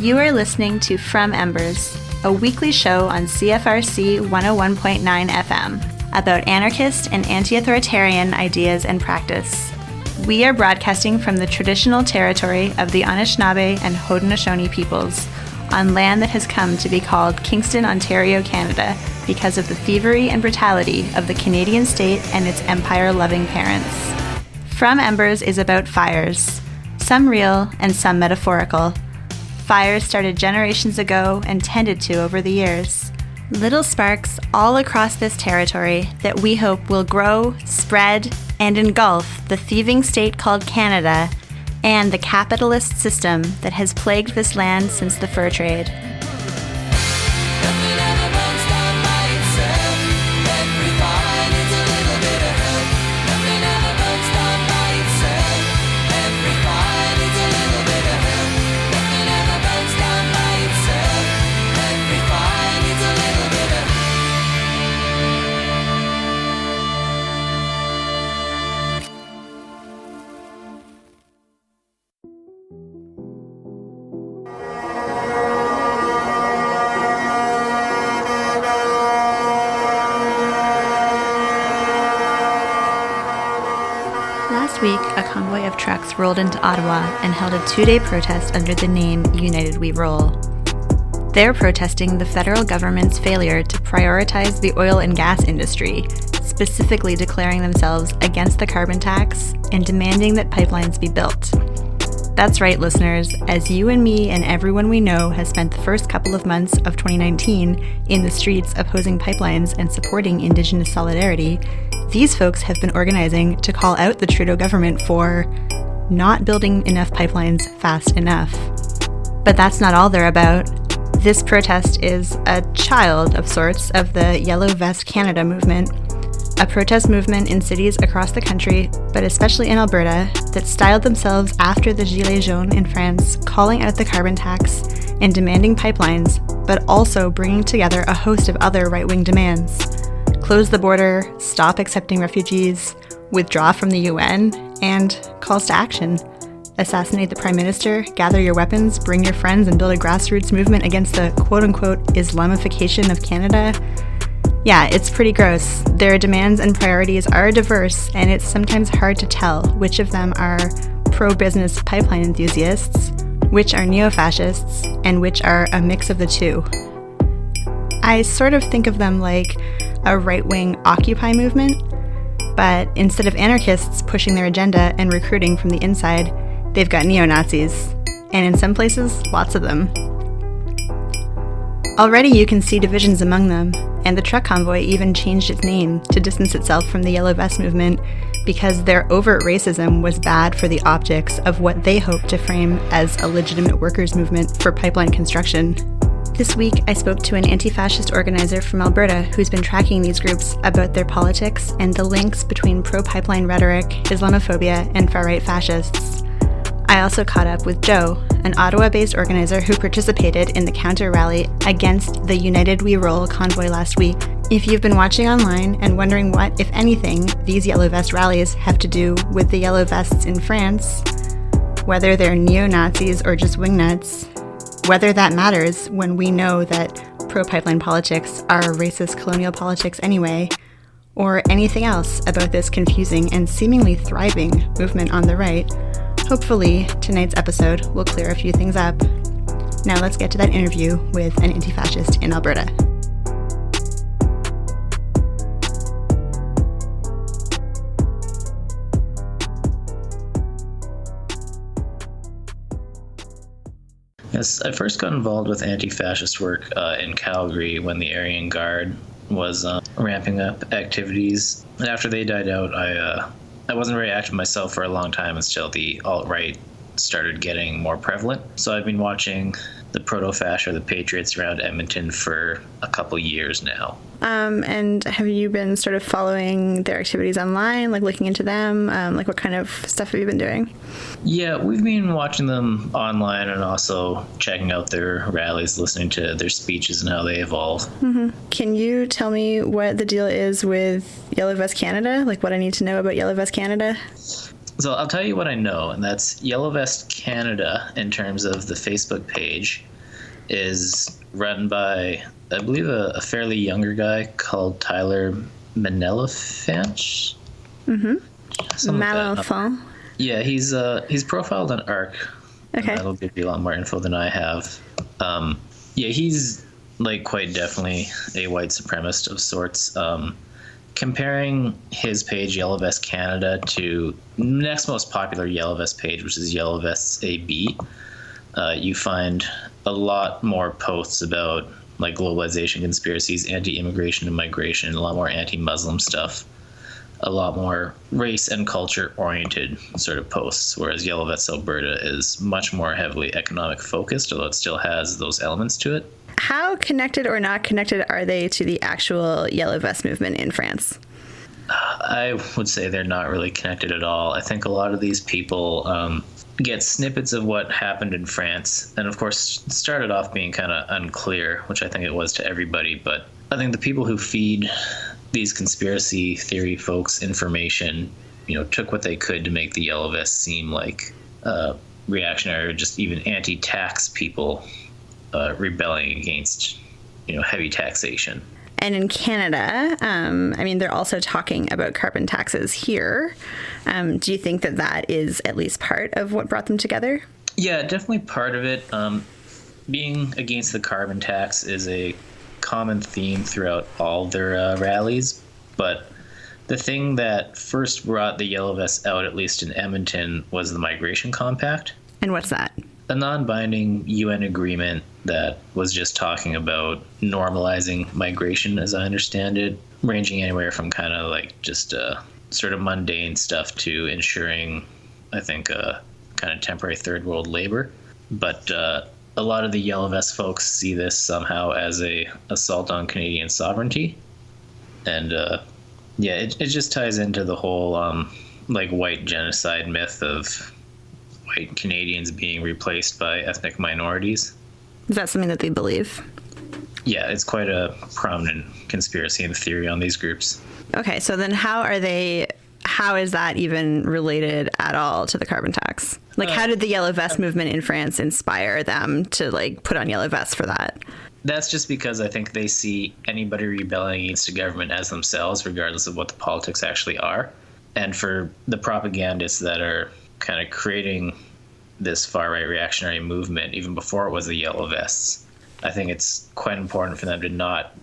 You are listening to From Embers, a weekly show on CFRC 101.9 FM about anarchist and anti-authoritarian ideas and practice. We are broadcasting from the traditional territory of the Anishinaabe and Haudenosaunee peoples on land that has come to be called Kingston, Ontario, Canada, because of the thievery and brutality of the Canadian state and its empire-loving parents. From Embers is about fires, some real and some metaphorical. Fires started generations ago and tended to over the years. Little sparks all across this territory that we hope will grow, spread, and engulf the thieving state called Canada and the capitalist system that has plagued this land since the fur trade. Last week, a convoy of trucks rolled into Ottawa and held a 2-day protest under the name United We Roll. They're protesting the federal government's failure to prioritize the oil and gas industry, specifically declaring themselves against the carbon tax and demanding that pipelines be built. That's right, listeners, as you and me and everyone we know has spent the first couple of months of 2019 in the streets opposing pipelines and supporting Indigenous solidarity, these folks have been organizing to call out the Trudeau government for not building enough pipelines fast enough. But that's not all they're about. This protest is a child of sorts of the Yellow Vest Canada movement, a protest movement in cities across the country, but especially in Alberta, that styled themselves after the Gilets jaunes in France, calling out the carbon tax and demanding pipelines, but also bringing together a host of other right-wing demands. Close the border, stop accepting refugees, withdraw from the UN, and calls to action. Assassinate the Prime Minister, gather your weapons, bring your friends, and build a grassroots movement against the quote-unquote Islamification of Canada. Yeah, it's pretty gross. Their demands and priorities are diverse, and it's sometimes hard to tell which of them are pro-business pipeline enthusiasts, which are neo-fascists, and which are a mix of the two. I sort of think of them like a right-wing Occupy movement, but instead of anarchists pushing their agenda and recruiting from the inside, they've got neo-Nazis, and in some places, lots of them. Already you can see divisions among them, and the truck convoy even changed its name to distance itself from the Yellow Vest movement because their overt racism was bad for the optics of what they hoped to frame as a legitimate workers' movement for pipeline construction. This week, I spoke to an anti-fascist organizer from Alberta who's been tracking these groups about their politics and the links between pro-pipeline rhetoric, Islamophobia, and far-right fascists. I also caught up with Joe, an Ottawa-based organizer who participated in the counter-rally against the United We Roll convoy last week. If you've been watching online and wondering what, if anything, these Yellow Vest rallies have to do with the Yellow Vests in France, whether they're neo-Nazis or just wingnuts, whether that matters when we know that pro-pipeline politics are racist colonial politics anyway, or anything else about this confusing and seemingly thriving movement on the right, hopefully tonight's episode will clear a few things up. Now let's get to that interview with an anti-fascist in Alberta. Yes, I first got involved with anti-fascist work in Calgary when the Aryan Guard was ramping up activities. And after they died out, I wasn't very active myself for a long time until the alt-right started getting more prevalent. So I've been watching the proto-fash or the patriots around Edmonton for a couple years now. And have you been sort of following their activities online, like looking into them? Like what kind of stuff have you been doing? Yeah, we've been watching them online and also checking out their rallies, listening to their speeches and how they evolve. Mm-hmm. Can you tell me what the deal is with Yellow Vest Canada? Like what I need to know about Yellow Vest Canada? So I'll tell you what I know, and that's Yellow Vest Canada in terms of the Facebook page is run by, I believe, a fairly younger guy called Tyler Manelefant. Malofant. Yeah, he's profiled on ARC. Okay. That'll give you a lot more info than I have. Yeah, he's like quite definitely a white supremacist of sorts. Comparing his page, Yellow Vest Canada, to next most popular Yellow Vest page, which is Yellow Vests AB, you find a lot more posts about like globalization conspiracies, anti-immigration and migration, a lot more anti-Muslim stuff, a lot more race and culture oriented sort of posts, whereas Yellow Vests Alberta is much more heavily economic focused, although it still has those elements to it. How connected or not connected are they to the actual Yellow Vest movement in France? I would say they're not really connected at all. I think a lot of these people get snippets of what happened in France, and of course it started off being kind of unclear, which I think it was to everybody, but I think the people who feed these conspiracy theory folks information, took what they could to make the Yellow Vests seem like reactionary or just even anti-tax people rebelling against, heavy taxation. And in Canada, they're also talking about carbon taxes here. Do you think that is at least part of what brought them together? Yeah, definitely part of it. Being against the carbon tax is a common theme throughout all their rallies. But the thing that first brought the Yellow Vests out, at least in Edmonton, was the Migration Compact. And what's that? A non-binding UN agreement that was just talking about normalizing migration, as I understand it, ranging anywhere from kind of like just sort of mundane stuff to ensuring, I think, kind of temporary third world labor. But a lot of the Yellow Vest folks see this somehow as a assault on Canadian sovereignty. And it just ties into the whole like white genocide myth of white Canadians being replaced by ethnic minorities. Is that something that they believe? Yeah, it's quite a prominent conspiracy and theory on these groups. Okay, so then how is that even related at all to the carbon tax? Like, how did the Yellow Vest movement in France inspire them to, like, put on yellow vests for that? That's just because I think they see anybody rebelling against a government as themselves, regardless of what the politics actually are. And for the propagandists that are kind of creating this far-right reactionary movement, even before it was the Yellow Vests, I think it's quite important for them to not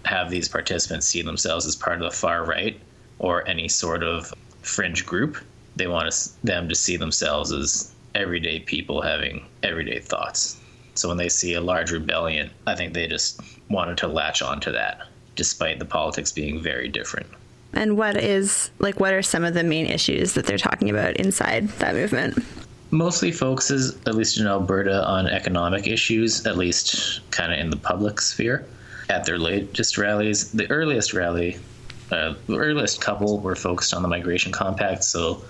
have these participants see themselves as part of the far right or any sort of fringe group. They want them to see themselves as everyday people having everyday thoughts. So when they see a large rebellion, I think they just wanted to latch onto that, despite the politics being very different. And what are some of the main issues that they're talking about inside that movement? Mostly focuses, at least in Alberta, on economic issues, at least kind of in the public sphere. At their latest rallies, the earliest couple were focused on the Migration Compact, so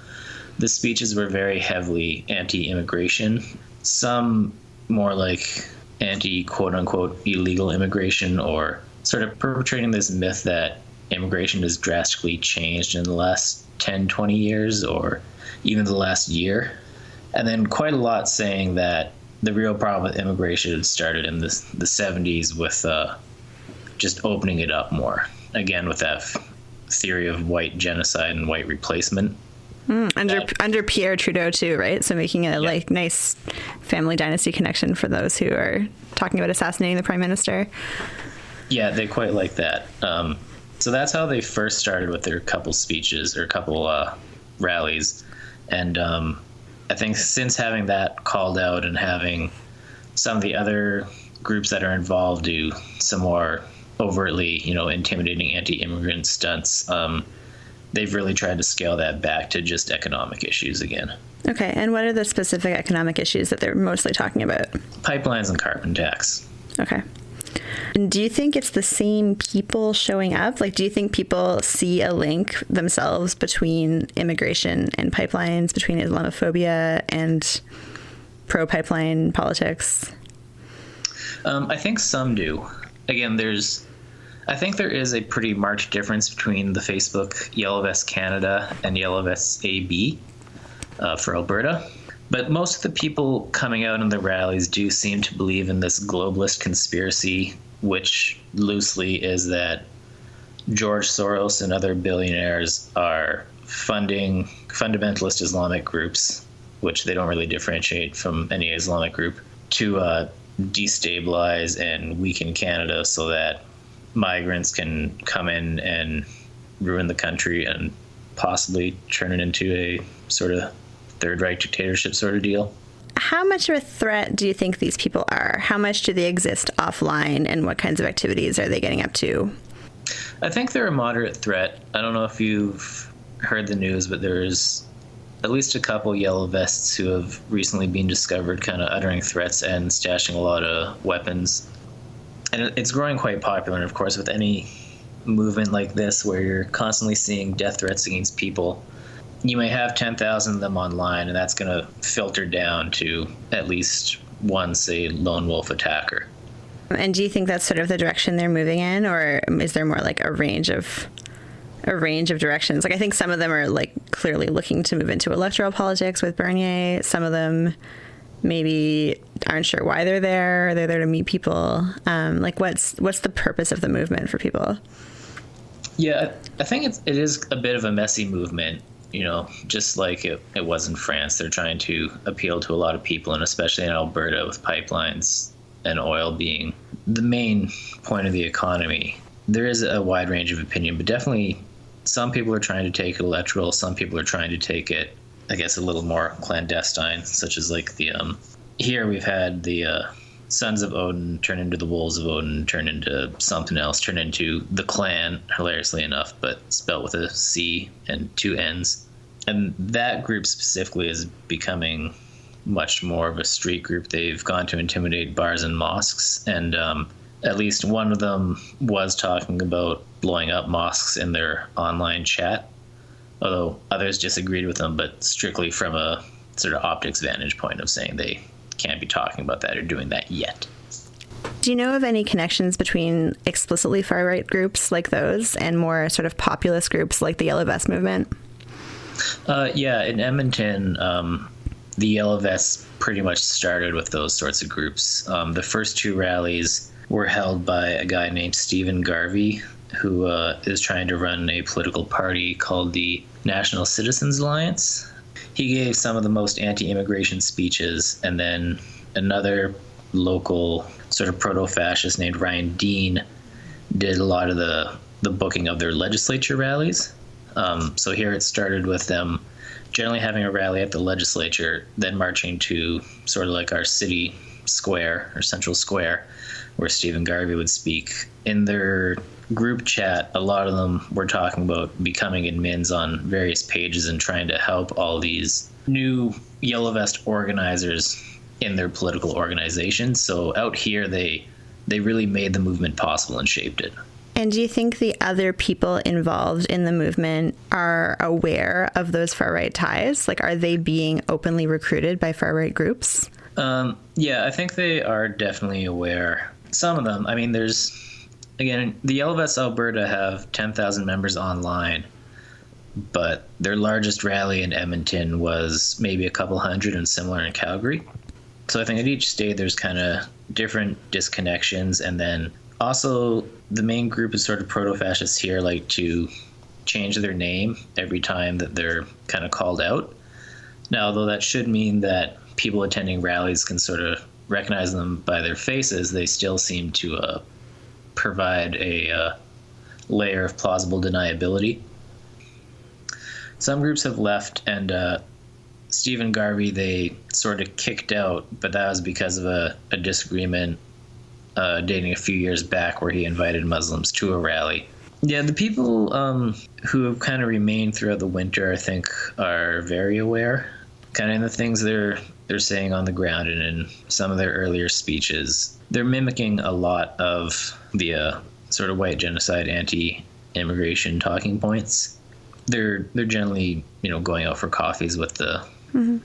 the speeches were very heavily anti-immigration. Some more like anti-quote-unquote illegal immigration, or sort of perpetrating this myth that immigration has drastically changed in the last 10, 20 years, or even the last year. And then quite a lot saying that the real problem with immigration started in the 70s with just opening it up more. Again, with that theory of white genocide and white replacement. Under Pierre Trudeau too, right? So making a nice family dynasty connection for those who are talking about assassinating the prime minister. Yeah, they quite like that. So that's how they first started with their couple speeches or couple rallies. And I think since having that called out and having some of the other groups that are involved do some more overtly, intimidating anti-immigrant stunts, they've really tried to scale that back to just economic issues again. Okay, and what are the specific economic issues that they're mostly talking about? Pipelines and carbon tax. Okay. And do you think it's the same people showing up? Like, do you think people see a link themselves between immigration and pipelines, between Islamophobia and pro-pipeline politics? I think some do. Again, I think there is a pretty marked difference between the Facebook Yellow Vests Canada and Yellow Vests AB for Alberta. But most of the people coming out in the rallies do seem to believe in this globalist conspiracy, which loosely is that George Soros and other billionaires are funding fundamentalist Islamic groups, which they don't really differentiate from any Islamic group, to destabilize and weaken Canada so that migrants can come in and ruin the country and possibly turn it into a sort of Third Reich dictatorship sort of deal. How much of a threat do you think these people are? How much do they exist offline, and what kinds of activities are they getting up to? I think they're a moderate threat. I don't know if you've heard the news, but there's at least a couple yellow vests who have recently been discovered kind of uttering threats and stashing a lot of weapons. And it's growing quite popular, and of course, with any movement like this where you're constantly seeing death threats against people, you may have 10,000 of them online, and that's going to filter down to at least one, say, lone wolf attacker. And do you think that's sort of the direction they're moving in, or is there more like a range of directions? Like, I think some of them are like clearly looking to move into electoral politics with Bernier. Some of them maybe aren't sure why they're there. They're there to meet people. Like, what's the purpose of the movement for people? Yeah, I think it is a bit of a messy movement. You know, just like it was in France. They're trying to appeal to a lot of people, and especially in Alberta with pipelines and oil being the main point of the economy. There is a wide range of opinion, but definitely some people are trying to take it electoral. Some people are trying to take it, I guess, a little more clandestine, such as like the here we've had the Sons of Odin turn into the Wolves of Odin, turn into something else, turn into the Clan, hilariously enough, but spelled with a C and two N's. And that group specifically is becoming much more of a street group. They've gone to intimidate bars and mosques, and at least one of them was talking about blowing up mosques in their online chat, although others disagreed with them, but strictly from a sort of optics vantage point of saying they can't be talking about that or doing that yet. Do you know of any connections between explicitly far-right groups like those and more sort of populist groups like the Yellow Vest movement? Yeah, in Edmonton, the Yellow Vests pretty much started with those sorts of groups. The first two rallies were held by a guy named Stephen Garvey, who is trying to run a political party called the National Citizens Alliance. He gave some of the most anti-immigration speeches, and then another local sort of proto-fascist named Ryan Dean did a lot of the booking of their legislature rallies. So here it started with them generally having a rally at the legislature, then marching to sort of like our city square or central square, where Stephen Garvey would speak. In their group chat, a lot of them were talking about becoming admins on various pages and trying to help all these new Yellow Vest organizers in their political organizations. So out here, they really made the movement possible and shaped it. And do you think the other people involved in the movement are aware of those far-right ties? Like, are they being openly recruited by far-right groups? Yeah, I think they are definitely aware. Some of them. I mean, again, the Yellow Vests Alberta have 10,000 members online, but their largest rally in Edmonton was maybe a couple hundred, and similar in Calgary. So I think at each state there's kind of different disconnections, and then also the main group is sort of proto-fascists here like to change their name every time that they're kind of called out. Now, although that should mean that people attending rallies can sort of recognize them by their faces, they still seem to provide a layer of plausible deniability. Some groups have left, and Stephen Garvey they sort of kicked out, but that was because of a disagreement dating a few years back where he invited Muslims to a rally. Yeah, the people who have kind of remained throughout the winter, I think, are very aware. Kind of in the things they're saying on the ground and in some of their earlier speeches. They're mimicking a lot of the sort of white genocide, anti-immigration talking points. They're generally, going out for coffees with the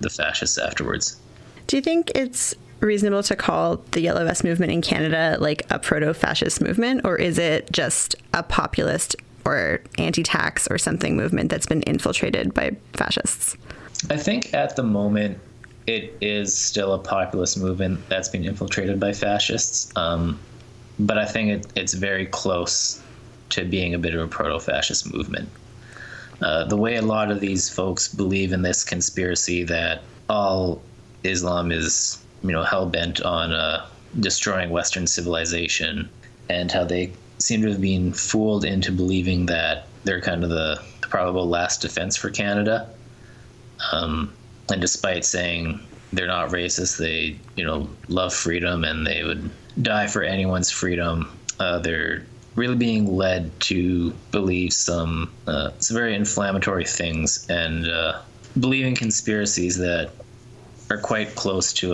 fascists afterwards. Do you think it's reasonable to call the Yellow Vest movement in Canada like a proto-fascist movement, or is it just a populist or anti-tax or something movement that's been infiltrated by fascists? I think at the moment it is still a populist movement that's been infiltrated by fascists. But I think it's very close to being a bit of a proto-fascist movement. The way a lot of these folks believe in this conspiracy that all Islam is, hell-bent on destroying Western civilization, and how they seem to have been fooled into believing that they're kind of the probable last defense for Canada. And despite saying they're not racist, they, love freedom and they would die for anyone's freedom, they're really being led to believe some very inflammatory things and believing conspiracies that are quite close to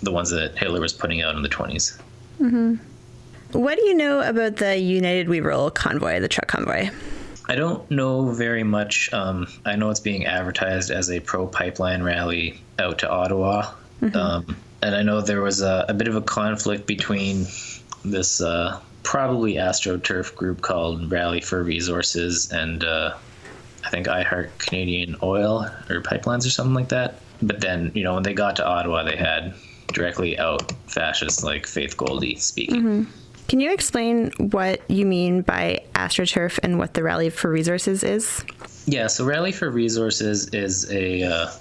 the ones that Hitler was putting out in the 1920s. Mm-hmm. What do you know about the United We Roll convoy, the truck convoy? I don't know very much. I know it's being advertised as a pro-pipeline rally out to Ottawa. Mm-hmm. And I know there was a bit of a conflict between this probably AstroTurf group called Rally for Resources and I think I Heart Canadian Oil or Pipelines or something like that. But then, when they got to Ottawa, they had directly out fascists like Faith Goldie speaking. Mm-hmm. Can you explain what you mean by AstroTurf and what the Rally for Resources is? Yeah, so Rally for Resources is a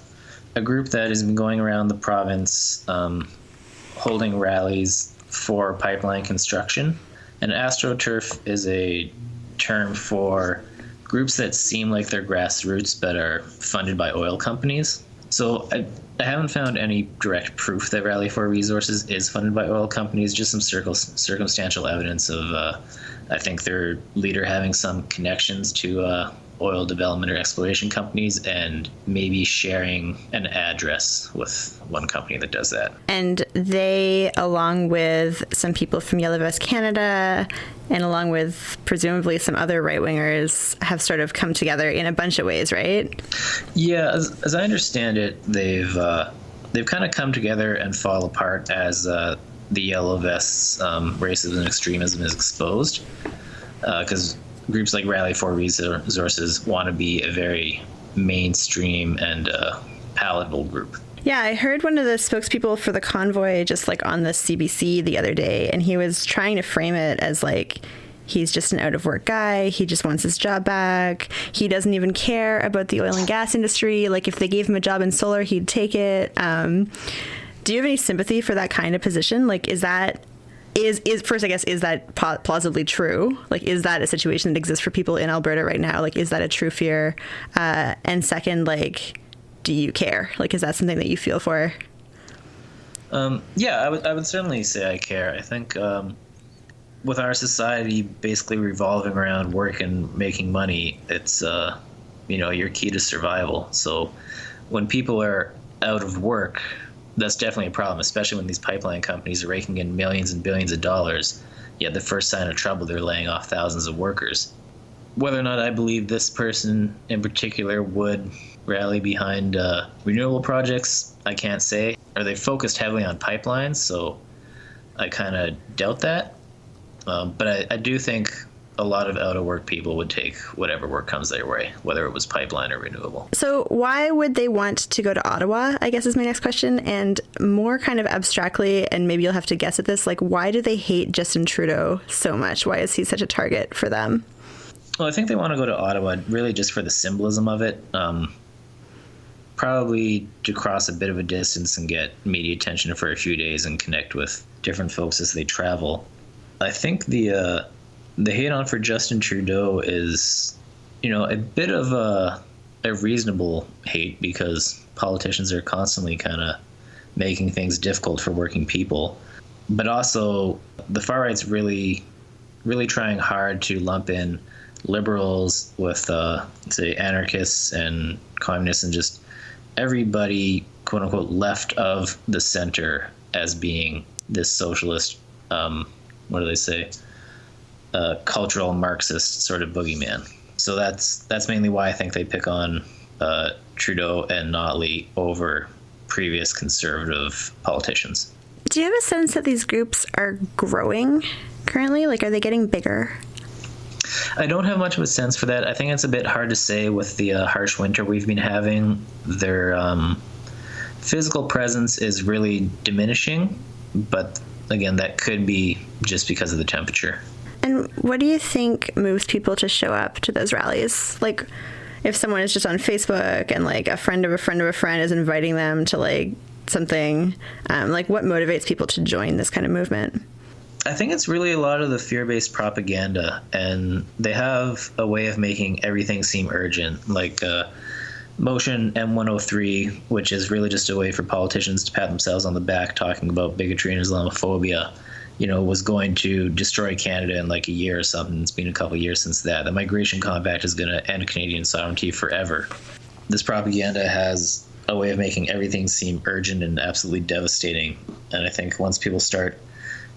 group that has been going around the province holding rallies for pipeline construction. And AstroTurf is a term for groups that seem like they're grassroots but are funded by oil companies. So I haven't found any direct proof that Rally for Resources is funded by oil companies, just some circumstantial evidence of, I think, their leader having some connections to oil development or exploration companies and maybe sharing an address with one company that does that. And they, along with some people from Yellow Vest Canada and along with presumably some other right-wingers, have sort of come together in a bunch of ways, right? Yeah, as I understand it, they've kind of come together and fall apart as the Yellow Vests' racism and extremism is exposed, because groups like Rally for Resources want to be a very mainstream and palatable group. Yeah, I heard one of the spokespeople for the convoy just like on the CBC the other day, and he was trying to frame it as like he's just an out-of-work guy. He just wants his job back. He doesn't even care about the oil and gas industry. Like if they gave him a job in solar, he'd take it. Do you have any sympathy for that kind of position? Like, is that plausibly true? Like, is that a situation that exists for people in Alberta right now? Like, is that a true fear? And second, like, do you care? Like, is that something that you feel for? Yeah, I would certainly say I care. I think with our society basically revolving around work and making money, it's your key to survival. So when people are out of work, that's definitely a problem, especially when these pipeline companies are raking in millions and billions of dollars. Yet the first sign of trouble, they're laying off thousands of workers. Whether or not I believe this person in particular would rally behind renewable projects, I can't say. Are they focused heavily on pipelines? So I kind of doubt that. But I do think a lot of out-of-work people would take whatever work comes their way, whether it was pipeline or renewable. So why would they want to go to Ottawa, I guess is my next question. And more kind of abstractly, and maybe you'll have to guess at this, like, why do they hate Justin Trudeau so much? Why is he such a target for them? Well, I think they want to go to Ottawa really just for the symbolism of it. Probably to cross a bit of a distance and get media attention for a few days and connect with different folks as they travel. I think the hate on for Justin Trudeau is, a bit of a reasonable hate because politicians are constantly kind of making things difficult for working people. But also the far right's really, really trying hard to lump in liberals with, say, anarchists and communists and just everybody, quote unquote, left of the center as being this socialist, what do they say? Cultural Marxist sort of boogeyman. So that's mainly why I think they pick on Trudeau and Notley over previous conservative politicians. Do you have a sense that these groups are growing currently? Like, are they getting bigger? I don't have much of a sense for that. I think it's a bit hard to say with the harsh winter we've been having. There physical presence is really diminishing, but again, that could be just because of the temperature. And what do you think moves people to show up to those rallies? Like, if someone is just on Facebook and like a friend of a friend of a friend is inviting them to like something, like what motivates people to join this kind of movement? I think it's really a lot of the fear-based propaganda, and they have a way of making everything seem urgent, like Motion M103, which is really just a way for politicians to pat themselves on the back talking about bigotry and Islamophobia, was going to destroy Canada in like a year or something. It's been a couple of years since that. The Migration Compact is going to end Canadian sovereignty forever. This propaganda has a way of making everything seem urgent and absolutely devastating. And I think once people start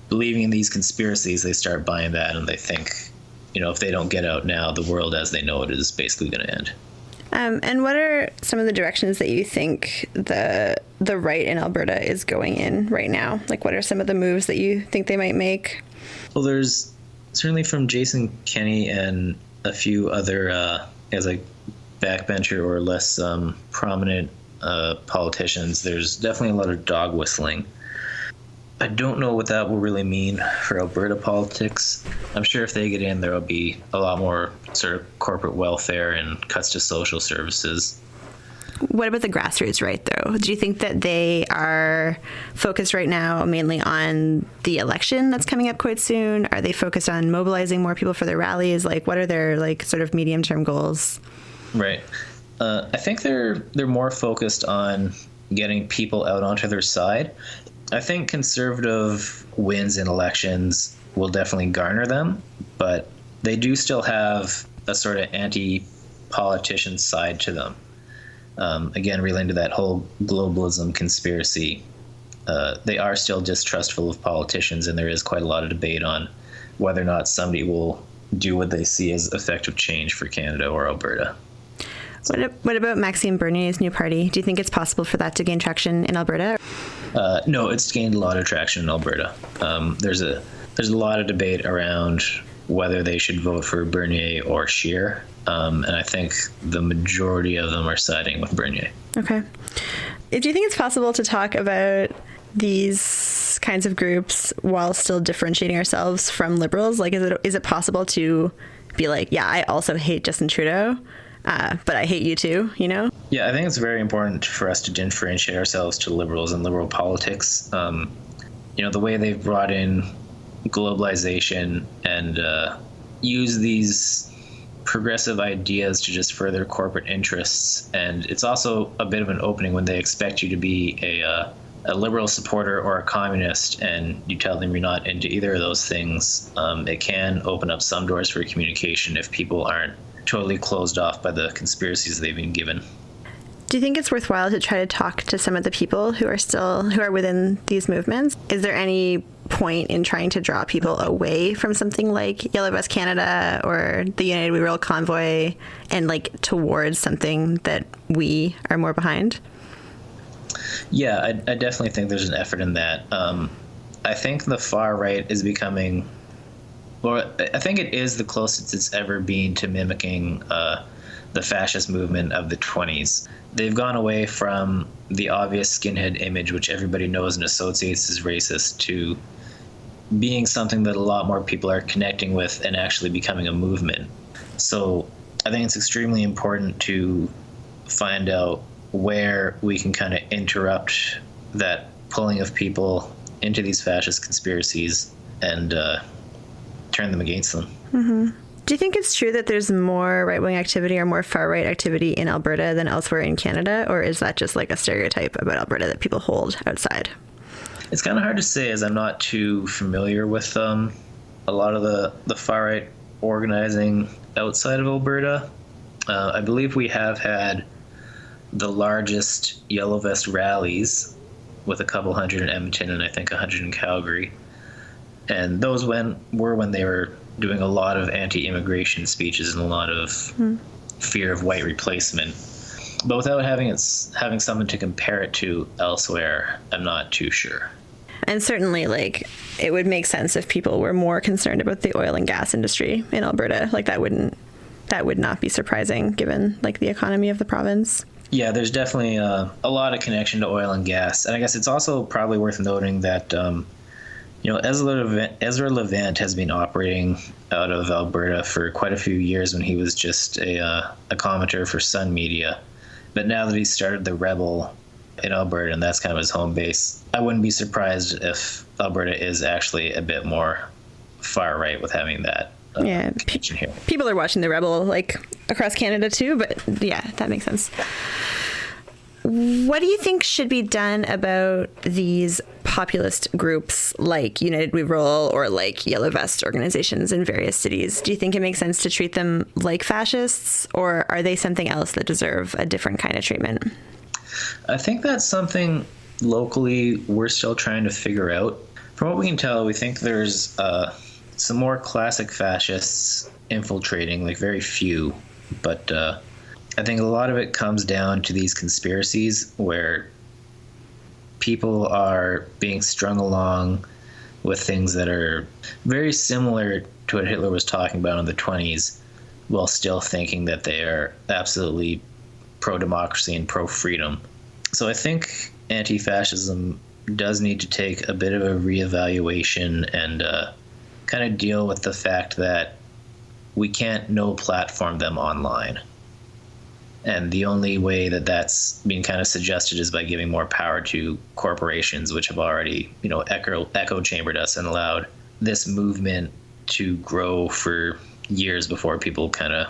believing in these conspiracies, they start buying that, and they think, if they don't get out now, the world as they know it is basically going to end. And what are some of the directions that you think the right in Alberta is going in right now? Like, what are some of the moves that you think they might make? Well, there's certainly from Jason Kenney and a few other, as like backbencher or less prominent politicians, there's definitely a lot of dog whistling. I don't know what that will really mean for Alberta politics. I'm sure if they get in, there will be a lot more sort of corporate welfare and cuts to social services. What about the grassroots right, though? Do you think that they are focused right now mainly on the election that's coming up quite soon? Are they focused on mobilizing more people for their rallies? Like, what are their like sort of medium-term goals? Right. I think they're more focused on getting people out onto their side. I think conservative wins in elections will definitely garner them, but they do still have a sort of anti-politician side to them. Again, relating to that whole globalism conspiracy, they are still distrustful of politicians, and there is quite a lot of debate on whether or not somebody will do what they see as effective change for Canada or Alberta. What about Maxime Bernier's new party? Do you think it's possible for that to gain traction in Alberta? No, it's gained a lot of traction in Alberta. There's a lot of debate around whether they should vote for Bernier or Scheer, and I think the majority of them are siding with Bernier. Okay. Do you think it's possible to talk about these kinds of groups while still differentiating ourselves from Liberals? Like, is it possible to be like, yeah, I also hate Justin Trudeau, but I hate you too, Yeah, I think it's very important for us to differentiate ourselves to Liberals and Liberal politics. The way they've brought in globalization and use these progressive ideas to just further corporate interests. And it's also a bit of an opening when they expect you to be a Liberal supporter or a communist, and you tell them you're not into either of those things. It can open up some doors for communication if people aren't totally closed off by the conspiracies they've been given. Do you think it's worthwhile to try to talk to some of the people who are within these movements? Is there any point in trying to draw people away from something like Yellow Vest Canada or the United We Roll convoy and like towards something that we are more behind? Yeah, I definitely think there's an effort in that. I think the far right is becoming, well, I think it is the closest it's ever been to mimicking the fascist movement of the 1920s. They've gone away from the obvious skinhead image, which everybody knows and associates as racist, to being something that a lot more people are connecting with and actually becoming a movement. So I think it's extremely important to find out where we can kind of interrupt that pulling of people into these fascist conspiracies and turn them against them. Mm-hmm. Do you think it's true that there's more right-wing activity or more far-right activity in Alberta than elsewhere in Canada, or is that just like a stereotype about Alberta that people hold outside? It's kind of hard to say, as I'm not too familiar with a lot of the far-right organizing outside of Alberta. I believe we have had the largest Yellow Vest rallies, with a couple hundred in Edmonton and I think 100 in Calgary. And those were when they were doing a lot of anti-immigration speeches and a lot of fear of white replacement. But without having something to compare it to elsewhere, I'm not too sure. And certainly, it would make sense if people were more concerned about the oil and gas industry in Alberta. That would not be surprising given, the economy of the province. Yeah, there's definitely a lot of connection to oil and gas. And I guess it's also probably worth noting that, Ezra Levant has been operating out of Alberta for quite a few years when he was just a commenter for Sun Media. But now that he's started the Rebel in Alberta, and that's kind of his home base, I wouldn't be surprised if Alberta is actually a bit more far right with having that connection here. People are watching the Rebel like across Canada too, but yeah, that makes sense. What do you think should be done about these populist groups like United We Roll or like Yellow Vest organizations in various cities? Do you think it makes sense to treat them like fascists, or are they something else that deserve a different kind of treatment? I think that's something locally we're still trying to figure out. From what we can tell, we think there's some more classic fascists infiltrating, like very few, but I think a lot of it comes down to these conspiracies where people are being strung along with things that are very similar to what Hitler was talking about in the 1920s, while still thinking that they are absolutely pro-democracy and pro-freedom. So I think anti-fascism does need to take a bit of a reevaluation and kind of deal with the fact that we can't no-platform them online. And the only way that that's being kind of suggested is by giving more power to corporations, which have already, echo chambered us and allowed this movement to grow for years before people kind of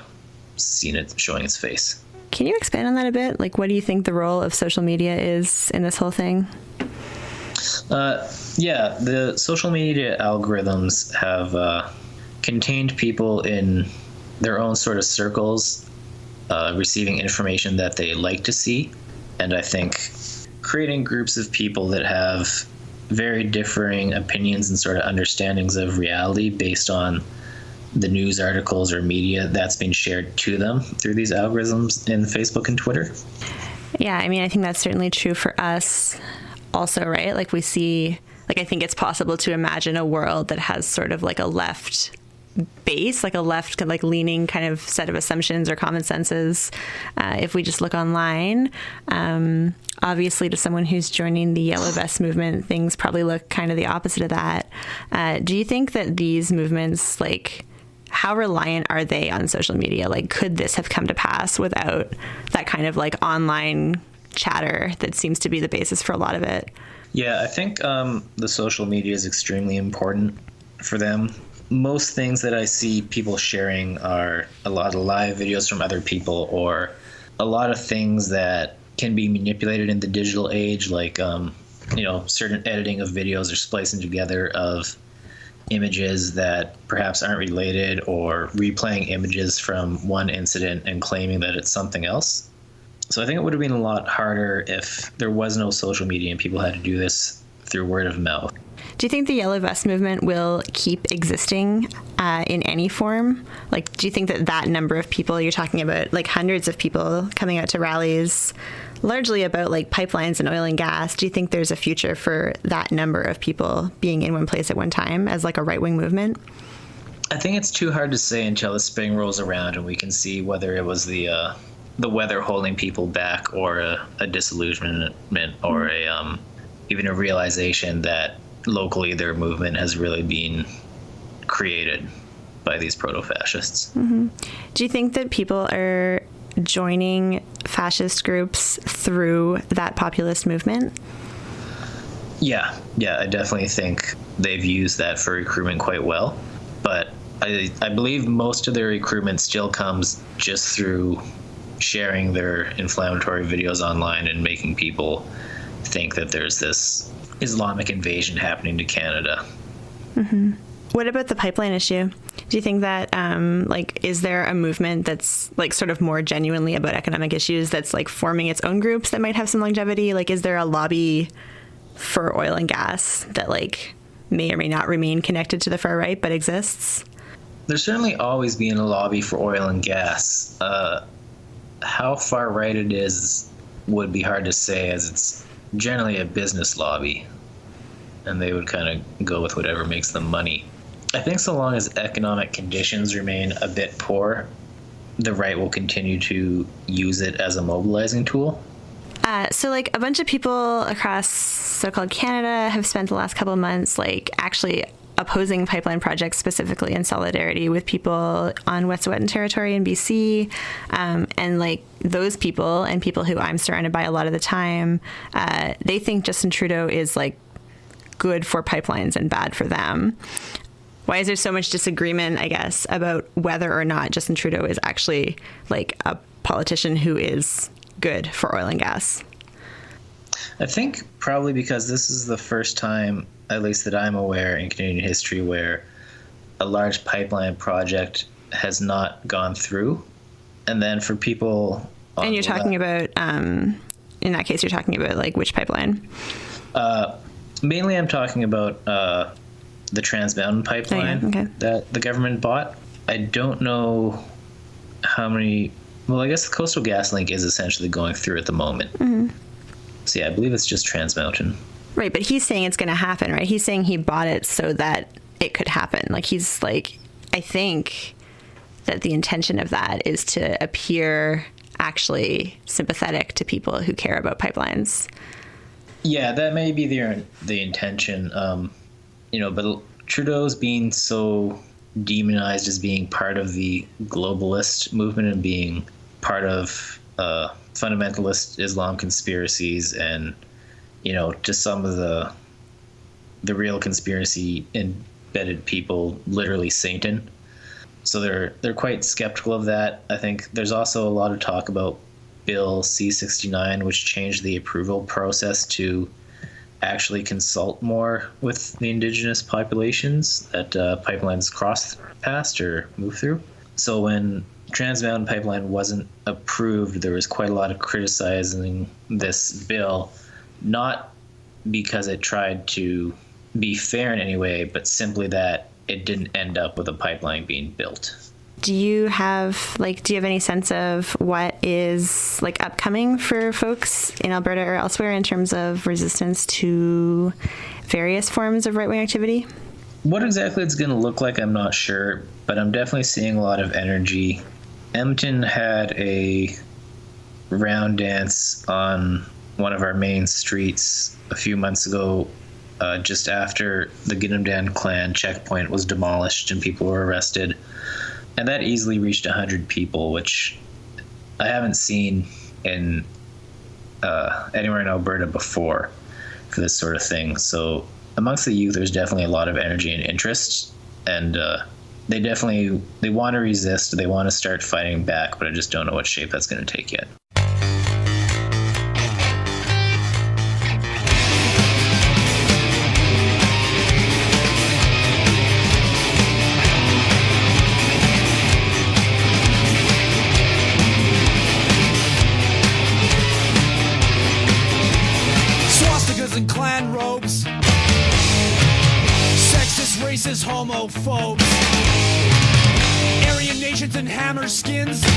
seen it showing its face. Can you expand on that a bit? Like, what do you think the role of social media is in this whole thing? The social media algorithms have contained people in their own sort of circles, receiving information that they like to see. And I think creating groups of people that have very differing opinions and sort of understandings of reality based on the news articles or media that's been shared to them through these algorithms in Facebook and Twitter. Yeah, I mean, I think that's certainly true for us also, right? Like we see, like I think it's possible to imagine a world that has sort of like a left base, like a left like leaning kind of set of assumptions or common senses if we just look online. Obviously, to someone who's joining the Yellow Vest movement, things probably look kind of the opposite of that. Do you think that these movements, like, how reliant are they on social media? Like, could this have come to pass without that kind of like online chatter that seems to be the basis for a lot of it? Yeah, I think the social media is extremely important for them. Most things that I see people sharing are a lot of live videos from other people, or a lot of things that can be manipulated in the digital age, like certain editing of videos or splicing together of images that perhaps aren't related, or replaying images from one incident and claiming that it's something else. So I think it would have been a lot harder if there was no social media and people had to do this through word of mouth. Do you think the Yellow Vest movement will keep existing in any form? Like, do you think that number of people, you're talking about like hundreds of people coming out to rallies, largely about like pipelines and oil and gas, do you think there's a future for that number of people being in one place at one time as like a right-wing movement? I think it's too hard to say until the spring rolls around and we can see whether it was the weather holding people back, or a disillusionment, or even a realization that locally their movement has really been created by these proto-fascists. Mm-hmm. Do you think that people are joining fascist groups through that populist movement? Yeah, I definitely think they've used that for recruitment quite well. But I believe most of their recruitment still comes just through sharing their inflammatory videos online and making people think that there's this Islamic invasion happening to Canada. Mm-hmm. What about the pipeline issue? Do you think that, is there a movement that's like sort of more genuinely about economic issues that's like forming its own groups that might have some longevity? Like, is there a lobby for oil and gas that like may or may not remain connected to the far right but exists? There's certainly always been a lobby for oil and gas. How far right it is would be hard to say, as it's generally a business lobby, and they would kind of go with whatever makes them money. I think so long as economic conditions remain a bit poor, the right will continue to use it as a mobilizing tool? So like a bunch of people across so-called Canada have spent the last couple of months like actually opposing pipeline projects, specifically in solidarity with people on Wet'suwet'en territory in BC. And like those people and people who I'm surrounded by a lot of the time, they think Justin Trudeau is like good for pipelines and bad for them. Why is there so much disagreement, I guess, about whether or not Justin Trudeau is actually like a politician who is good for oil and gas? I think probably because this is the first time, at least that I'm aware in Canadian history, where a large pipeline project has not gone through. And then for people... And you're talking about, in that case, you're talking about like which pipeline? Mainly I'm talking about the Trans Mountain pipeline that the government bought. I don't know how many... Well, I guess the Coastal GasLink is essentially going through at the moment. Mm-hmm. So yeah, I believe it's just Trans Mountain. Right, but he's saying it's going to happen, right? He's saying he bought it so that it could happen. Like he's like, I think that the intention of that is to appear actually sympathetic to people who care about pipelines. Yeah, that may be the intention. But Trudeau's being so demonized as being part of the globalist movement and being part of fundamentalist Islam conspiracies and, just some of the real conspiracy embedded people, literally Satan. So they're quite skeptical of that. I think there's also a lot of talk about Bill C-69, which changed the approval process to actually consult more with the indigenous populations that pipelines cross past or move through. So when Trans Mountain Pipeline wasn't approved, there was quite a lot of criticizing this bill, not because it tried to be fair in any way, but simply that it didn't end up with a pipeline being built. Do you have any sense of what is like upcoming for folks in Alberta or elsewhere in terms of resistance to various forms of right-wing activity? What exactly it's going to look like, I'm not sure, but I'm definitely seeing a lot of energy. Edmonton had a round dance on one of our main streets a few months ago, just after the Ginamdan clan checkpoint was demolished and people were arrested. And that easily reached 100 people, which I haven't seen in anywhere in Alberta before for this sort of thing. So amongst the youth, there's definitely a lot of energy and interest, and they want to resist. They want to start fighting back, but I just don't know what shape that's going to take yet. Racist homophobes, Aryan nations and hammer skins. You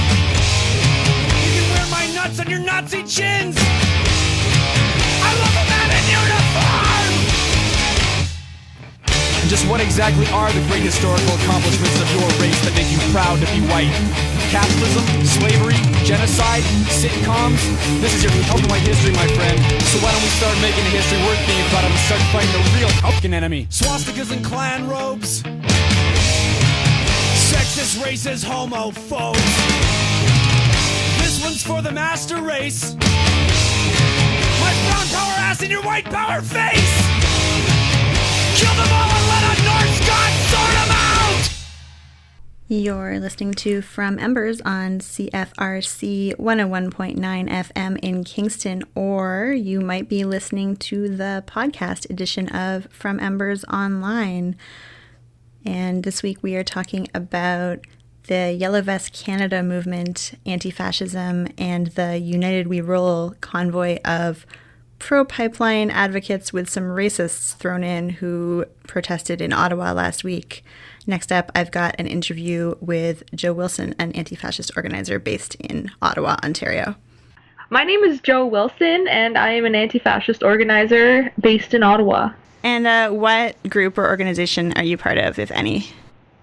can wear my nuts on your Nazi chins. I love a man in uniform. And just what exactly are the great historical accomplishments of your race that make you proud to be white? Capitalism, slavery, genocide, sitcoms. This is your fucking white history, my friend. So why don't we start making a history worth being proud of and start fighting the real fucking enemy? Swastikas and clan robes, sexist, racist, homophobes. This one's for the master race. My brown power ass in your white power face. Kill them all and let a Norse god sort them out. You're listening to From Embers on CFRC 101.9 FM in Kingston, or you might be listening to the podcast edition of From Embers Online. And this week we are talking about the Yellow Vest Canada movement, anti-fascism, and the United We Roll convoy of pro-pipeline advocates with some racists thrown in who protested in Ottawa last week. Next up, I've got an interview with Jo Wilson, an anti-fascist organizer based in Ottawa, Ontario. My name is Jo Wilson, and I am an anti-fascist organizer based in Ottawa. And what group or organization are you part of, if any?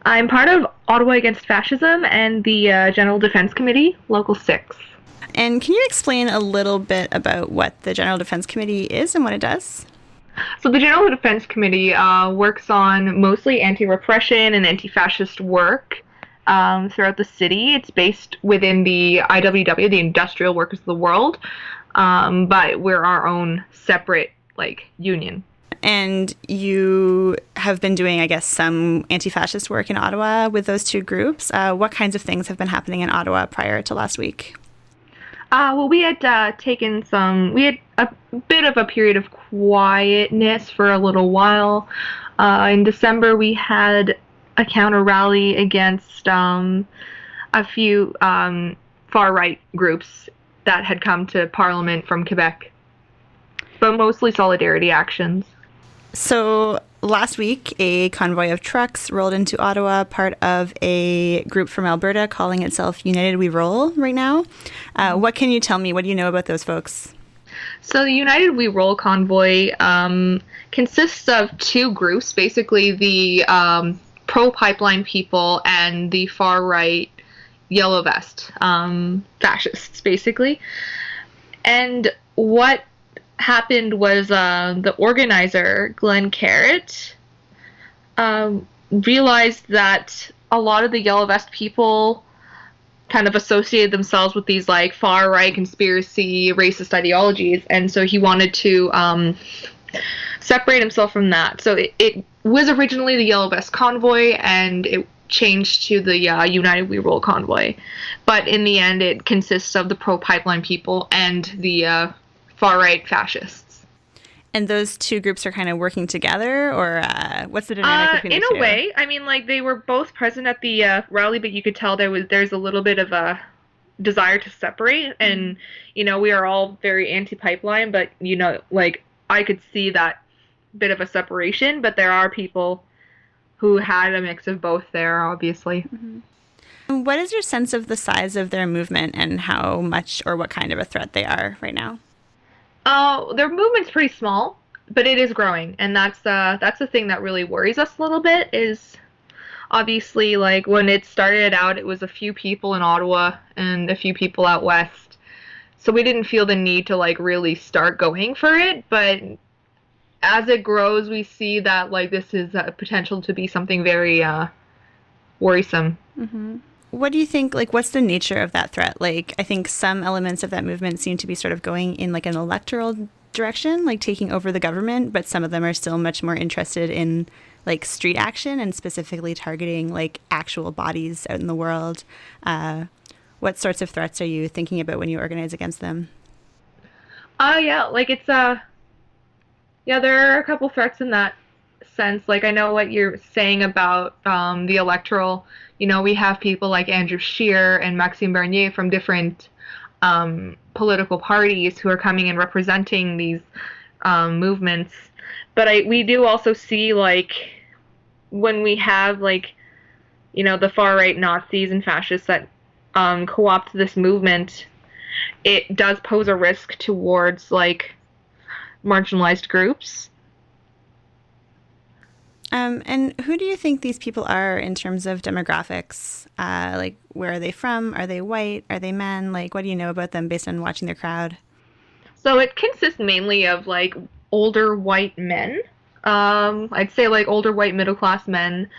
I'm part of Ottawa Against Fascism and the General Defense Committee, Local 6. And can you explain a little bit about what the General Defense Committee is and what it does? So the General Defense Committee works on mostly anti-repression and anti-fascist work throughout the city. It's based within the IWW, the Industrial Workers of the World, but we're our own separate union. And you have been doing, I guess, some anti-fascist work in Ottawa with those two groups. What kinds of things have been happening in Ottawa prior to last week? Well, we had we had a bit of a period of quietness for a little while. In December, we had a counter rally against a few far-right groups that had come to Parliament from Quebec, but mostly solidarity actions. So last week, a convoy of trucks rolled into Ottawa, part of a group from Alberta calling itself United We Roll right now. What can you tell me? What do you know about those folks? So the United We Roll convoy consists of two groups, basically the pro-pipeline people and the far-right yellow vest fascists, basically. And what happened was the organizer, Glenn Carrott, realized that a lot of the yellow vest people kind of associated themselves with these far right conspiracy racist ideologies, and so he wanted to separate himself from that. So it was originally the yellow vest convoy, and it changed to the United We Roll convoy, but in the end it consists of the pro-pipeline people and the far-right fascists. And those two groups are kind of working together, or what's the dynamic between the two? In a way, I mean, they were both present at the rally, but you could tell there's a little bit of a desire to separate, and we are all very anti-pipeline, but I could see that bit of a separation, but there are people who had a mix of both there, obviously. Mm-hmm. What is your sense of the size of their movement and how much or what kind of a threat they are right now? Their movement's pretty small, but it is growing, and that's the thing that really worries us a little bit. Is obviously when it started out, it was a few people in Ottawa and a few people out west, so we didn't feel the need to really start going for it. But as it grows, we see that this is a potential to be something very worrisome. Mm-hmm. What do you think, what's the nature of that threat? I think some elements of that movement seem to be sort of going in an electoral direction, taking over the government, but some of them are still much more interested in street action and specifically targeting actual bodies out in the world. What sorts of threats are you thinking about when you organize against them? There are a couple threats in that sense. I know what you're saying about the electoral. We have people like Andrew Scheer and Maxime Bernier from different political parties who are coming and representing these movements. But we do also see when we have the far right Nazis and fascists that co-opt this movement, it does pose a risk towards marginalized groups. And who do you think these people are in terms of demographics? Where are they from? Are they white? Are they men? What do you know about them based on watching their crowd? So it consists mainly of older white men. I'd say older white middle class men.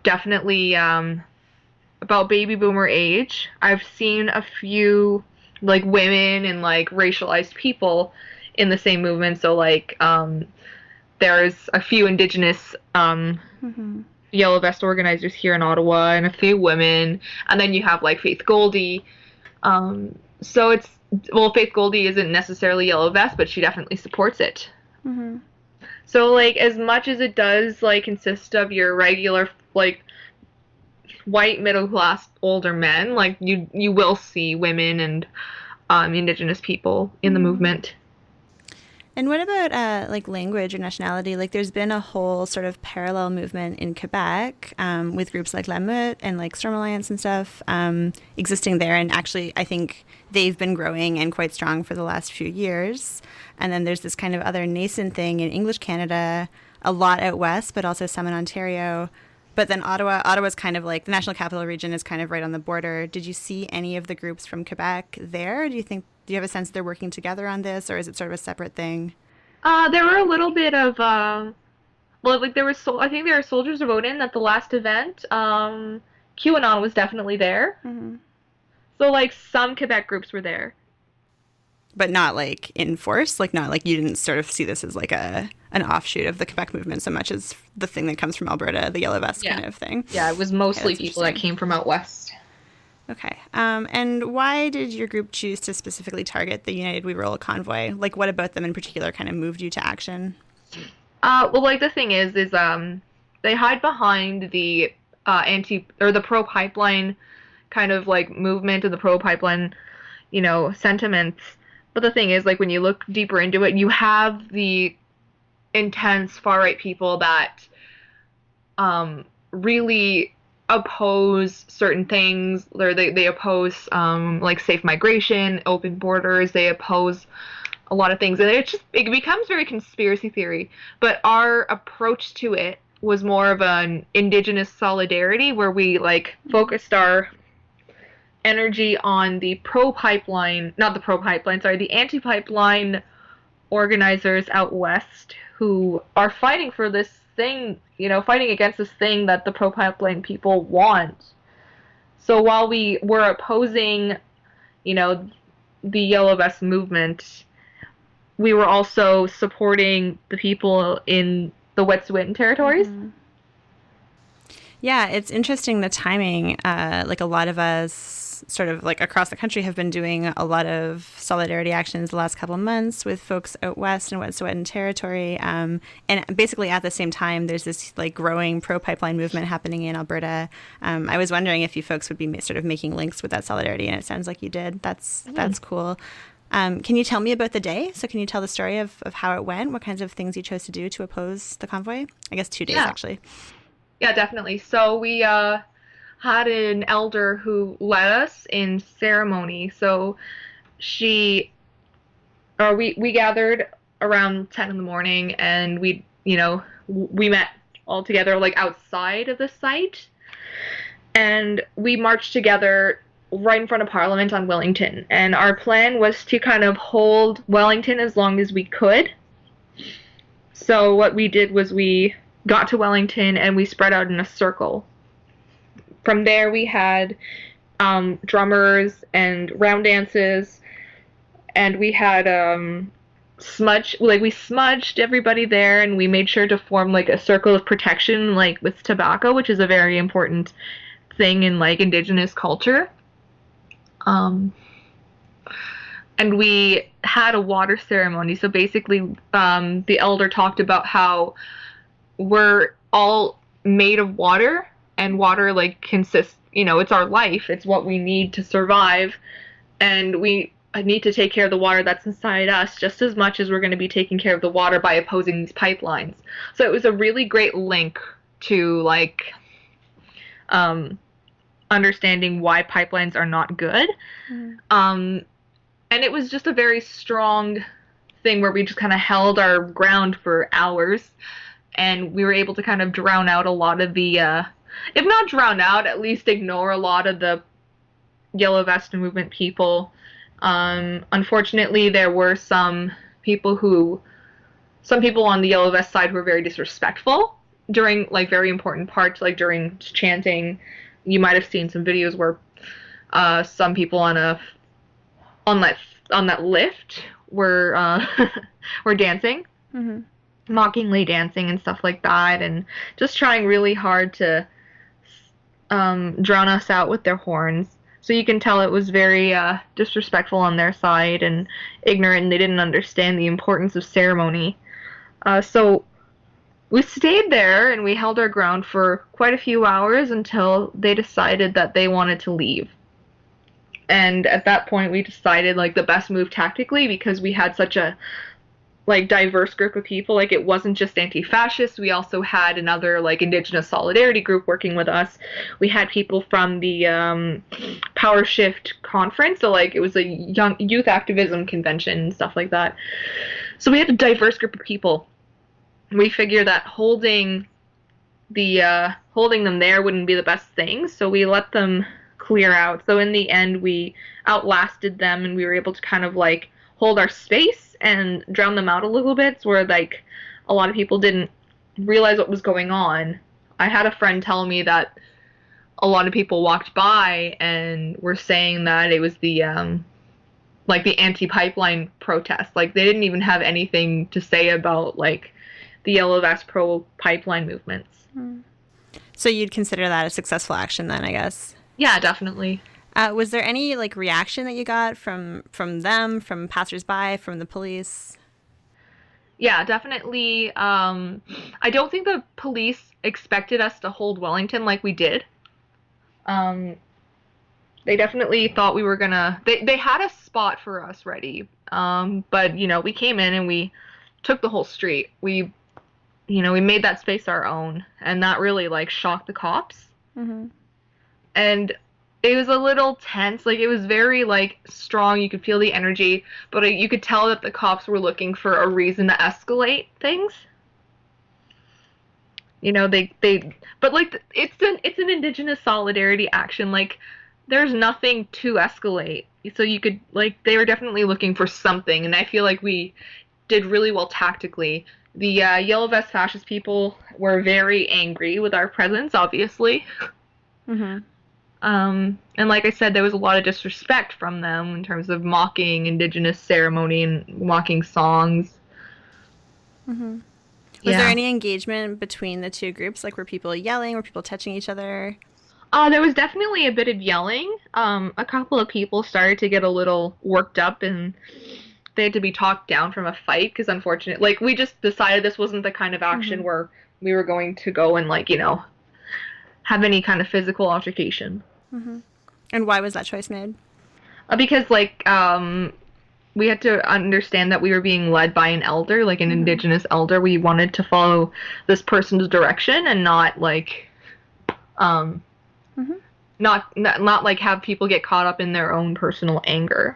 Definitely about baby boomer age. I've seen a few women and racialized people in the same movement. So there's a few Indigenous yellow vest organizers here in Ottawa and a few women, and then you have Faith Goldie. So Faith Goldie isn't necessarily yellow vest, but she definitely supports it. Mm-hmm. So as much as it does consist of your regular white middle class older men, you will see women and Indigenous people in the movement. And what about language or nationality? There's been a whole sort of parallel movement in Quebec with groups like La Meute and Storm Alliance and stuff existing there. And actually, I think they've been growing and quite strong for the last few years. And then there's this kind of other nascent thing in English Canada a lot out west, but also some in Ontario. But then Ottawa's kind of like the National Capital Region is kind of right on the border. Did you see any of the groups from Quebec there? Do you have a sense they're working together on this, or is it sort of a separate thing? There were a little bit of well, like I think there were soldiers of Odin at the last event. QAnon was definitely there. Mm-hmm. So like some Quebec groups were there. But not like in force, like not like you didn't sort of see this as like an offshoot of the Quebec movement so much as the thing that comes from Alberta, the Yellow Vest kind of thing. Yeah, it was mostly people that came from out west. Okay. And why did your group choose to specifically target the United We Roll convoy? Like, what about them in particular kind of moved you to action? Well, like the thing is they hide behind the the pro-pipeline kind of like movement and the pro-pipeline, sentiments. But the thing is, like, when you look deeper into it, you have the intense far-right people that really oppose certain things. Or they oppose, like, safe migration, open borders. They oppose a lot of things. And it becomes very conspiracy theory. But our approach to it was more of an Indigenous solidarity where we, like, focused our energy on the the anti-pipeline organizers out west who are fighting for this thing, fighting against this thing that the pro-pipeline people want. So while we were opposing, the Yellow Vest movement, we were also supporting the people in the Wet'suwet'en territories. Mm-hmm. Yeah, it's interesting the timing. Like a lot of us sort of like across the country have been doing a lot of solidarity actions the last couple of months with folks out west in Wet'suwet'en territory. And basically at the same time, there's this like growing pro-pipeline movement happening in Alberta. I was wondering if you folks would be sort of making links with that solidarity, and it sounds like you did. That's cool. Can you tell me about the day? So can you tell the story of how it went? What kinds of things you chose to do to oppose the convoy? I guess 2 days, actually. Yeah, definitely. So we had an elder who led us in ceremony. So we gathered around 10 in the morning, and we met all together like outside of the site, and we marched together right in front of Parliament on Wellington. And our plan was to kind of hold Wellington as long as we could. So what we did was we got to Wellington and we spread out in a circle. From there we had drummers and round dances, and we had we smudged everybody there, and we made sure to form like a circle of protection, like with tobacco, which is a very important thing in like Indigenous culture. And we had a water ceremony. So basically the elder talked about how we're all made of water, and water like consists, it's our life, it's what we need to survive, and we need to take care of the water that's inside us just as much as we're going to be taking care of the water by opposing these pipelines. So it was a really great link to like understanding why pipelines are not good. And it was just a very strong thing where we just kind of held our ground for hours, and we were able to kind of drown out a lot of the, if not drown out, at least ignore a lot of the Yellow Vest movement people. Unfortunately, there were some people on the Yellow Vest side who were very disrespectful during like very important parts, like during chanting. You might have seen some videos where some people on that lift were were dancing. Mm-hmm. Mockingly dancing and stuff like that, and just trying really hard to drown us out with their horns. So you can tell it was very disrespectful on their side and ignorant, and they didn't understand the importance of ceremony. So we stayed there and we held our ground for quite a few hours until they decided that they wanted to leave. And at that point we decided like the best move tactically, because we had such a like diverse group of people. Like it wasn't just anti-fascists. We also had another like Indigenous solidarity group working with us. We had people from the Power Shift conference. So like it was a young youth activism convention and stuff like that. So we had a diverse group of people. we figured that holding them there wouldn't be the best thing, so we let them clear out. So in the end, we outlasted them, and we were able to kind of like hold our space and drown them out a little bit, so where like a lot of people didn't realize what was going on. I had a friend tell me that a lot of people walked by and were saying that it was the like the anti-pipeline protest. Like they didn't even have anything to say about like the yellow vest pro pipeline movements. So you'd consider that a successful action then, I guess? Yeah, definitely. Was there any like reaction that you got from them, from passersby, from the police? Yeah, definitely. I don't think the police expected us to hold Wellington like we did. They definitely thought we were gonna. They had a spot for us ready. But you know, we came in and we took the whole street. We made that space our own, and that really like shocked the cops. Mm-hmm. And it was a little tense. Like it was very like strong. You could feel the energy, but you could tell that the cops were looking for a reason to escalate things. You know, but like it's an indigenous solidarity action. Like there's nothing to escalate. So you could like they were definitely looking for something, and I feel like we did really well tactically. The yellow vest fascist people were very angry with our presence, obviously. Mm-hmm. And like I said, there was a lot of disrespect from them in terms of mocking indigenous ceremony and mocking songs. Mm-hmm. Was there any engagement between the two groups? Like, were people yelling? Were people touching each other? There was definitely a bit of yelling. A couple of people started to get a little worked up, and they had to be talked down from a fight because, unfortunately, like, we just decided this wasn't the kind of action where we were going to go and, like, you know, have any kind of physical altercation. Mm-hmm. And why was that choice made? Because, like, we had to understand that we were being led by an elder, like an indigenous elder. We wanted to follow this person's direction and not, like, not like have people get caught up in their own personal anger.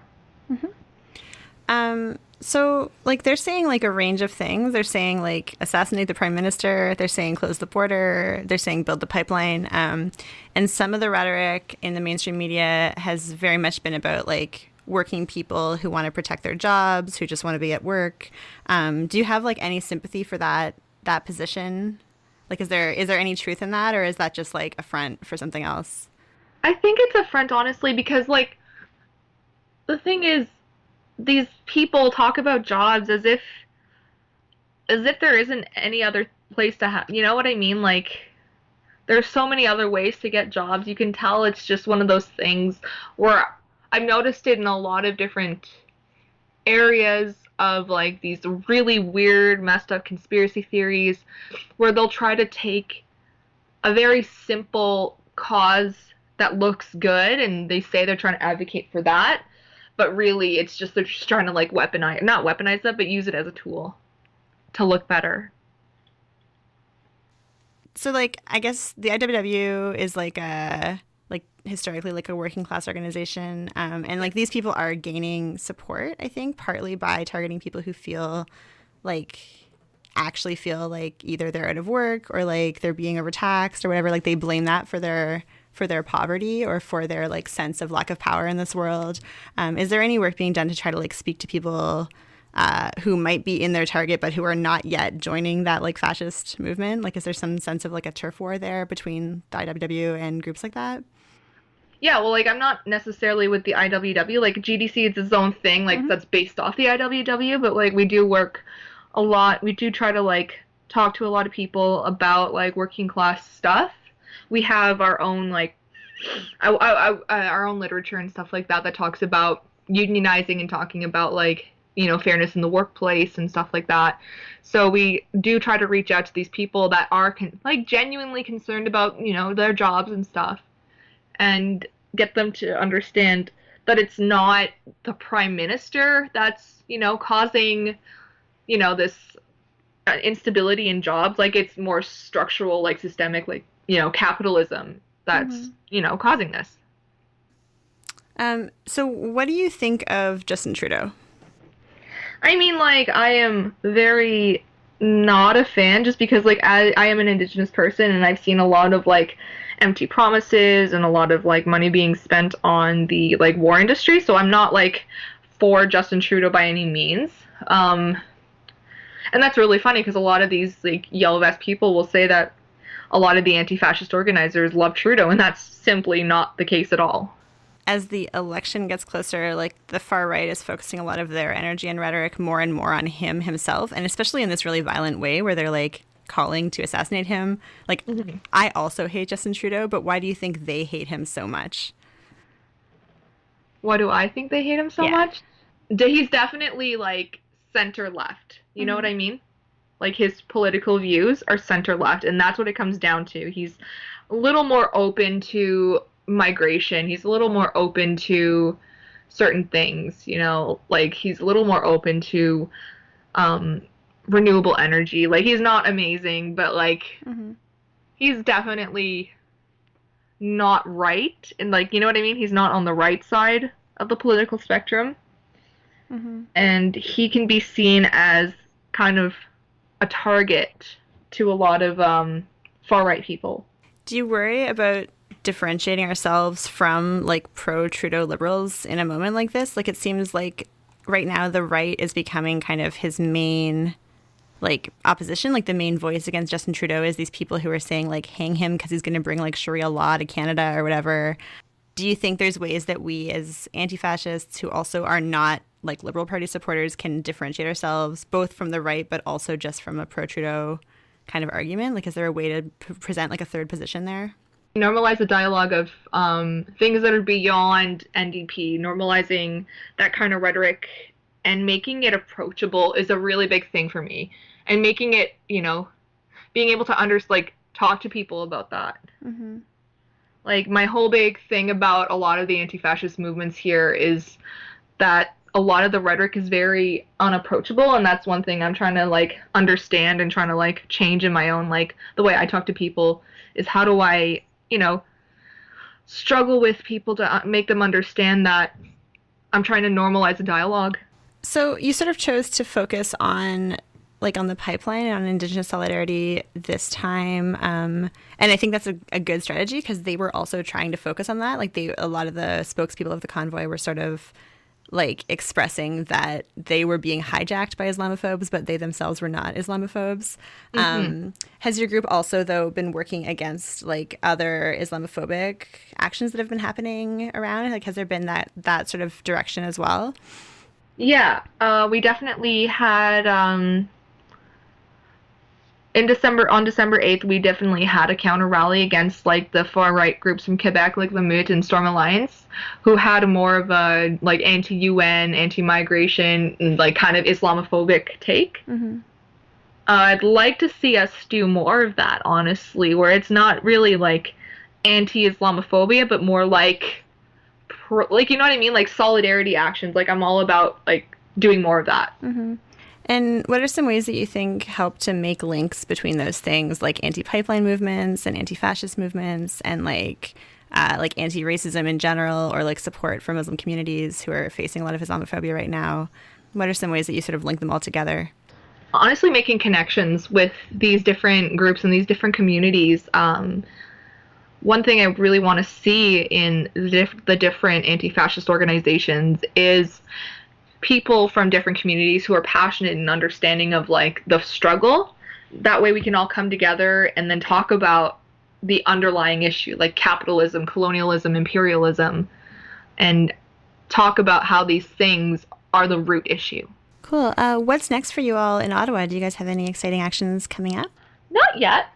So, like, they're saying, like, a range of things. They're saying, like, assassinate the prime minister. They're saying close the border. They're saying build the pipeline. And some of the rhetoric in the mainstream media has very much been about, like, working people who want to protect their jobs, who just want to be at work. Do you have, like, any sympathy for that position? Like, is there any truth in that, or is that just, like, a front for something else? I think it's a front, honestly, because, like, the thing is, these people talk about jobs as if there isn't any other place to have, you know what I mean? Like, there's so many other ways to get jobs. You can tell it's just one of those things where I've noticed it in a lot of different areas of, like, these really weird, messed up conspiracy theories where they'll try to take a very simple cause that looks good and they say they're trying to advocate for that. But really, it's just they're just trying to, like, not weaponize that, but use it as a tool to look better. So, like, I guess the IWW is, like, historically, like, a working class organization. And, like, these people are gaining support, I think, partly by targeting people who actually feel like either they're out of work or, like, they're being overtaxed or whatever. Like, they blame that for their poverty or for their, like, sense of lack of power in this world. Is there any work being done to try to, like, speak to people who might be in their target but who are not yet joining that, like, fascist movement? Like, is there some sense of, like, a turf war there between the IWW and groups like that? Yeah, well, like, I'm not necessarily with the IWW. Like, GDC is its own thing, like, that's based off the IWW, but, like, we do work a lot. We do try to, like, talk to a lot of people about, like, working class stuff. We have our own, like, our own literature and stuff like that talks about unionizing and talking about, like, you know, fairness in the workplace and stuff like that. So we do try to reach out to these people that are, like, genuinely concerned about, you know, their jobs and stuff and get them to understand that it's not the prime minister that's, you know, causing, you know, this instability in jobs. Like, it's more structural, like, systemic, like, you know, capitalism that's, you know, causing this. So what do you think of Justin Trudeau? I mean, like, I am very not a fan, just because like I am an Indigenous person, and I've seen a lot of like empty promises and a lot of like money being spent on the like war industry. So I'm not like for Justin Trudeau by any means. Um, and that's really funny because a lot of these like yellow vest people will say that a lot of the anti-fascist organizers love Trudeau, and that's simply not the case at all. As the election gets closer, like the far right is focusing a lot of their energy and rhetoric more and more on him himself, and especially in this really violent way where they're like calling to assassinate him. Like, I also hate Justin Trudeau, but why do you think they hate him so much? Why do I think they hate him so much? He's definitely like center left. You know what I mean? Like his political views are center left, and that's what it comes down to. He's a little more open to migration. He's a little more open to certain things, you know, like he's a little more open to renewable energy. Like he's not amazing, but like he's definitely not right, and like, you know what I mean? He's not on the right side of the political spectrum. And he can be seen as kind of a target to a lot of far right people. Do you worry about differentiating ourselves from like pro Trudeau liberals in a moment like this? Like it seems like right now the right is becoming kind of his main like opposition, like the main voice against Justin Trudeau is these people who are saying like hang him because he's going to bring like Sharia law to Canada or whatever. Do you think there's ways that we as anti-fascists who also are not like Liberal Party supporters can differentiate ourselves both from the right but also just from a pro-Trudeau kind of argument? Like is there a way to present like a third position there? Normalize the dialogue of things that are beyond NDP, normalizing that kind of rhetoric and making it approachable is a really big thing for me. And making it, you know, being able to talk to people about that. Like my whole big thing about a lot of the anti-fascist movements here is that a lot of the rhetoric is very unapproachable, and that's one thing I'm trying to like understand and trying to like change in my own, like the way I talk to people is how do I, you know, struggle with people to make them understand that I'm trying to normalize a dialogue. So you sort of chose to focus on like on the pipeline and on Indigenous solidarity this time. And I think that's a good strategy because they were also trying to focus on that. Like a lot of the spokespeople of the convoy were sort of like expressing that they were being hijacked by Islamophobes, but they themselves were not Islamophobes. Has your group also, though, been working against like other Islamophobic actions that have been happening around? Like, has there been that sort of direction as well? Yeah, we definitely had on December 8th, we definitely had a counter rally against like the far right groups from Quebec, like the Meute and Storm Alliance, who had more of a like anti-UN, anti-migration, and, like kind of Islamophobic take. I'd like to see us do more of that, honestly, where it's not really like anti-Islamophobia, but more like like, you know what I mean, like solidarity actions. Like I'm all about like doing more of that. And what are some ways that you think help to make links between those things, like anti-pipeline movements and anti-fascist movements and like anti-racism in general, or like support for Muslim communities who are facing a lot of Islamophobia right now? What are some ways that you sort of link them all together? Honestly, making connections with these different groups and these different communities. One thing I really want to see in the different anti-fascist organizations is people from different communities who are passionate and understanding of like the struggle. That way we can all come together and then talk about the underlying issue, like capitalism, colonialism, imperialism, and talk about how these things are the root issue. Cool. What's next for you all in Ottawa? Do you guys have any exciting actions coming up? Not yet.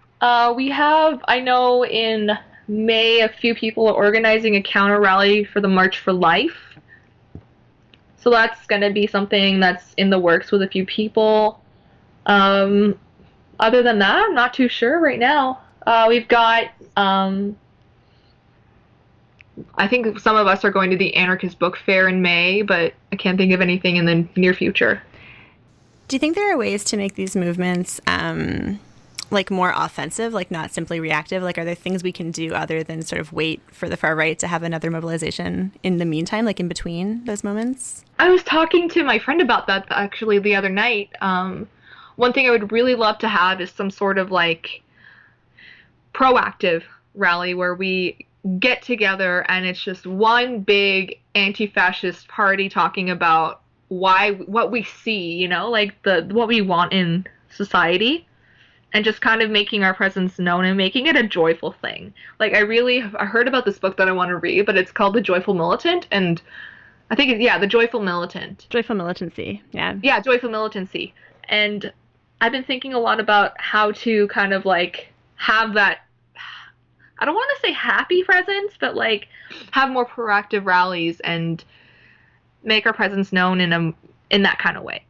We have, I know in May, a few people are organizing a counter rally for the March for Life. So that's going to be something that's in the works with a few people. Other than that, I'm not too sure right now. We've got, I think some of us are going to the Anarchist Book Fair in May, but I can't think of anything in the near future. Do you think there are ways to make these movements like more offensive, like not simply reactive? Like, are there things we can do other than sort of wait for the far right to have another mobilization in the meantime, like in between those moments? I was talking to my friend about that actually the other night. one thing I would really love to have is some sort of like proactive rally where we get together and it's just one big anti-fascist party talking about what we see, you know, like what we want in society, and just kind of making our presence known and making it a joyful thing. Like I heard about this book that I want to read, but it's called The Joyful Militant, and I think The Joyful Militant. Joyful militancy, yeah. Yeah, joyful militancy. And I've been thinking a lot about how to kind of like have that, I don't want to say happy presence, but like have more proactive rallies and make our presence known in that kind of way.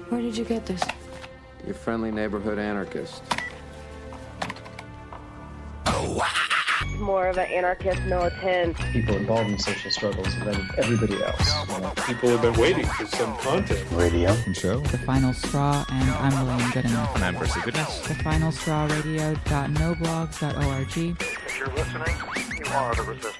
Where did you get this? Your friendly neighborhood anarchist. More of an anarchist militant. People involved in social struggles than everybody else. You know? People have been waiting for some content. Radio. Show. The Final Straw, and I'm William Goodenough. And I'm Percy Goodness. TheFinalStrawRadio.noblogs.org. If you're listening, you are the resistance.